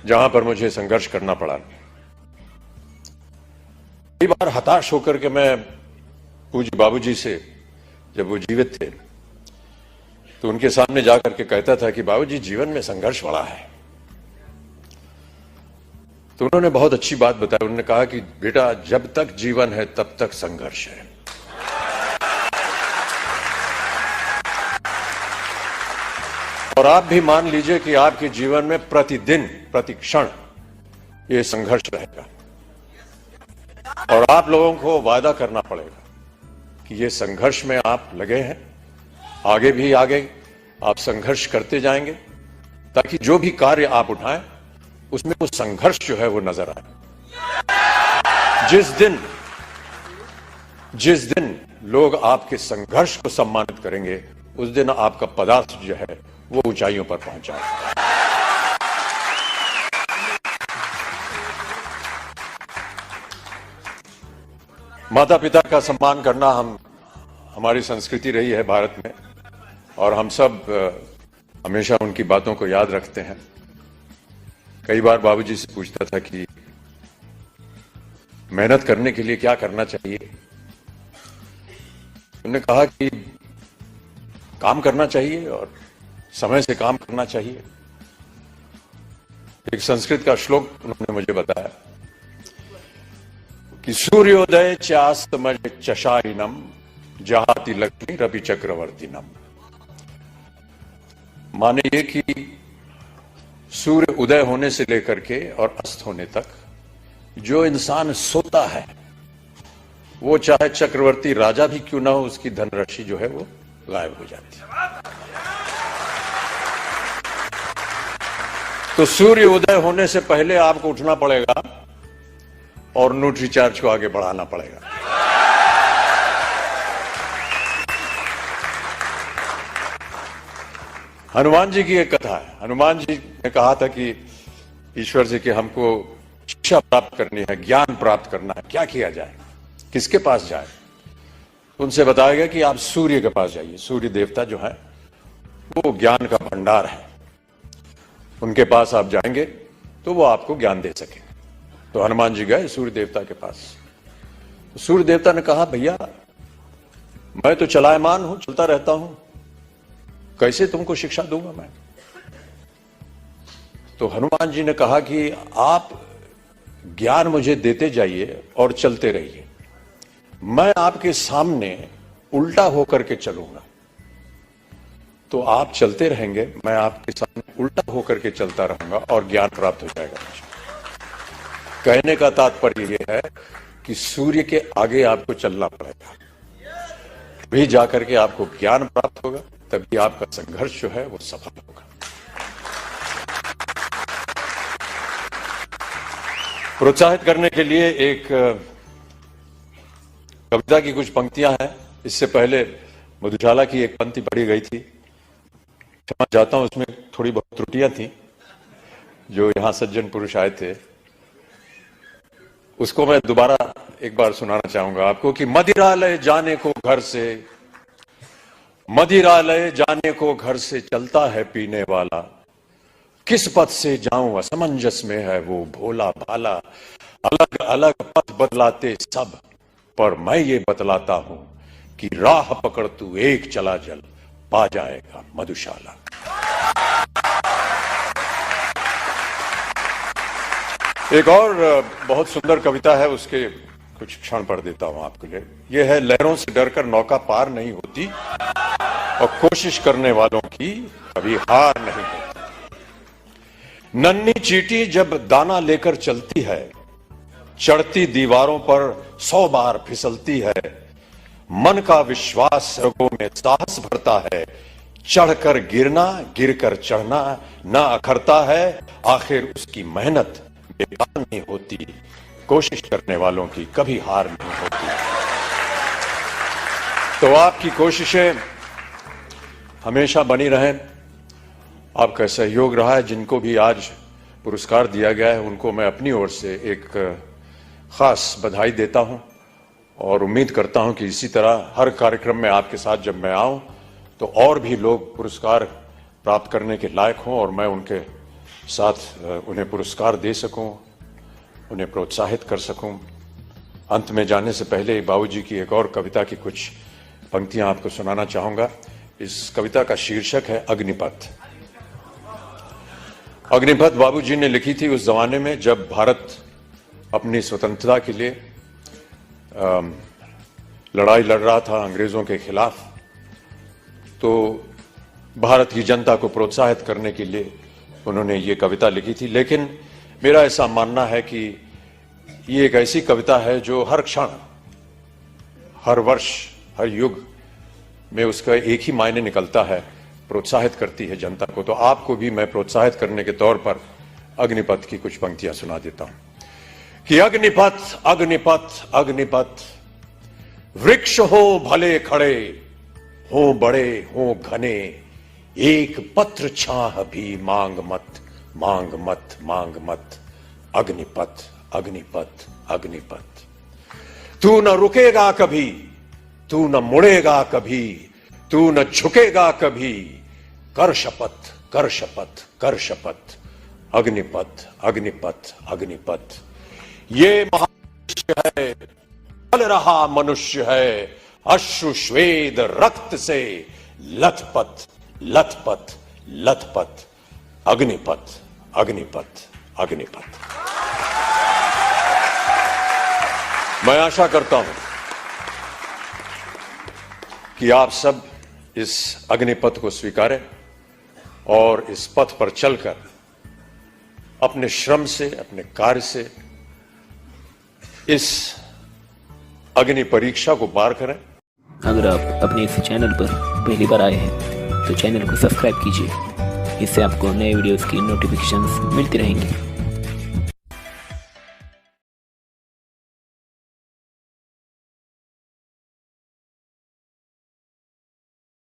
जहां पर मुझे संघर्ष करना पड़ा। कई बार हताश होकर के मैं पूज्य बाबूजी से, जब वो जीवित थे, तो उनके सामने जाकर के कहता था कि बाबूजी जीवन में संघर्ष बड़ा है। तो उन्होंने बहुत अच्छी बात बताई। उन्होंने कहा कि बेटा जब तक जीवन है तब तक संघर्ष है। और आप भी मान लीजिए कि आपके जीवन में प्रतिदिन प्रतिक्षण ये संघर्ष रहेगा और आप लोगों को वादा करना पड़ेगा कि ये संघर्ष में आप लगे हैं, आगे भी आगे आप संघर्ष करते जाएंगे ताकि जो भी कार्य आप उठाएं उसमें वो संघर्ष जो है वो नजर आए। जिस दिन लोग आपके संघर्ष को सम्मानित करेंगे उस दिन आपका पदार्थ जो है वो ऊंचाइयों पर पहुंच जाएगा। माता पिता का सम्मान करना हमारी संस्कृति रही है भारत में, और हम सब हमेशा उनकी बातों को याद रखते हैं। कई बार बाबूजी से पूछता था कि मेहनत करने के लिए क्या करना चाहिए। उन्होंने कहा कि काम करना चाहिए और समय से काम करना चाहिए। एक संस्कृत का श्लोक उन्होंने मुझे बताया कि सूर्योदय चास्तमय चशाइनम जहाति लक्ष्मी रवि चक्रवर्तीनम। माने ये कि सूर्य उदय होने से लेकर के और अस्त होने तक जो इंसान सोता है वो चाहे चक्रवर्ती राजा भी क्यों ना हो, उसकी धनराशि जो है वो गायब हो जाती है। तो सूर्य उदय होने से पहले आपको उठना पड़ेगा और न्यूट्रीचार्ज को आगे बढ़ाना पड़ेगा। हनुमान जी की एक कथा है। हनुमान जी ने कहा था कि ईश्वर से कि हमको शिक्षा प्राप्त करनी है, ज्ञान प्राप्त करना है, क्या किया जाए, किसके पास जाए। उनसे बताया गया कि आप सूर्य के पास जाइए। सूर्य देवता जो है वो ज्ञान का भंडार है, उनके पास आप जाएंगे तो वो आपको ज्ञान दे सके। तो हनुमान जी गए सूर्य देवता के पास। सूर्य देवता ने कहा भैया मैं तो चलायमान हूं, चलता रहता हूं, कैसे तुमको शिक्षा दूंगा मैं। तो हनुमान जी ने कहा कि आप ज्ञान मुझे देते जाइए और चलते रहिए, मैं आपके सामने उल्टा होकर के चलूंगा। तो आप चलते रहेंगे, मैं आपके सामने उल्टा होकर के चलता रहूंगा और ज्ञान प्राप्त हो जाएगा मुझे। कहने का तात्पर्य यह है कि सूर्य के आगे आपको चलना पड़ेगा, भी जाकर के आपको ज्ञान प्राप्त होगा, तभी आपका संघर्ष जो है वो सफल होगा। प्रोत्साहित करने के लिए एक कविता की कुछ पंक्तियां हैं। इससे पहले मधुशाला की एक पंक्ति पढ़ी गई थी, क्षमा चाहता हूं, उसमें थोड़ी बहुत त्रुटियां थी। जो यहां सज्जन पुरुष आए थे उसको मैं दोबारा एक बार सुनाना चाहूंगा आपको कि मदिरालय जाने को घर से, मदिरालय जाने को घर से चलता है पीने वाला, किस पथ से जाऊं असमंजस में है वो भोला भाला। अलग अलग पथ बदलाते सब, पर मैं ये बतलाता हूं कि राह पकड़ तू एक चला जल, पा जाएगा मधुशाला। एक और बहुत सुंदर कविता है, उसके कुछ क्षण पढ़ देता हूं आपके लिए। यह है लहरों से डरकर नौका पार नहीं होती और कोशिश करने वालों की कभी हार नहीं होती। नन्ही चींटी जब दाना लेकर चलती है, चढ़ती दीवारों पर 100 बार फिसलती है। मन का विश्वास रगों में साहस भरता है, चढ़कर गिरना गिरकर चढ़ना ना अखरता है। आखिर उसकी मेहनत बेकार नहीं होती, कोशिश करने वालों की कभी हार नहीं होती। तो आपकी कोशिशें हमेशा बनी रहें। आपका सहयोग रहा है। जिनको भी आज पुरस्कार दिया गया है उनको मैं अपनी ओर से एक खास बधाई देता हूं और उम्मीद करता हूं कि इसी तरह हर कार्यक्रम में आपके साथ जब मैं आऊं तो और भी लोग पुरस्कार प्राप्त करने के लायक हों और मैं उनके साथ उन्हें पुरस्कार दे सकूं, उन्हें प्रोत्साहित कर सकूं। अंत में जाने से पहले बाबूजी की एक और कविता की कुछ पंक्तियां आपको सुनाना चाहूंगा। इस कविता का शीर्षक है अग्निपथ। अग्निपथ बाबूजी ने लिखी थी उस जमाने में जब भारत अपनी स्वतंत्रता के लिए लड़ाई लड़ रहा था अंग्रेजों के खिलाफ। तो भारत की जनता को प्रोत्साहित करने के लिए उन्होंने ये कविता लिखी थी। लेकिन मेरा ऐसा मानना है कि ये एक ऐसी कविता है जो हर क्षण, हर वर्ष, हर युग में उसका एक ही मायने निकलता है, प्रोत्साहित करती है जनता को। तो आपको भी मैं प्रोत्साहित करने के तौर पर अग्निपथ की कुछ पंक्तियां सुना देता हूं कि अग्निपथ अग्निपथ अग्निपथ, वृक्ष हो भले खड़े, हो बड़े हो घने, एक पत्र छाह भी मांग मत मांग मत मांग मत। अग्निपथ अग्निपथ अग्निपथ, तू न रुकेगा कभी, तू न मुड़ेगा कभी, तू न झुकेगा कभी, कर शपथ कर शपथ कर शपथ। अग्निपथ अग्निपथ अग्निपथ, ये महामनुष्य है, चल रहा मनुष्य है, अश्रु श्वेद रक्त से लथपथ लथपथ लथपथ। अग्निपथ अग्निपथ अग्निपथ। मैं आशा करता हूं कि आप सब इस अग्निपथ को स्वीकारें और इस पथ पर चलकर अपने श्रम से, अपने कार्य से इस अग्नि परीक्षा को पार करें। अगर आप अपने इस चैनल पर पहली बार आए हैं तो चैनल को सब्सक्राइब कीजिए। इससे आपको नए वीडियोस की नोटिफिकेशंस मिलती रहेंगी।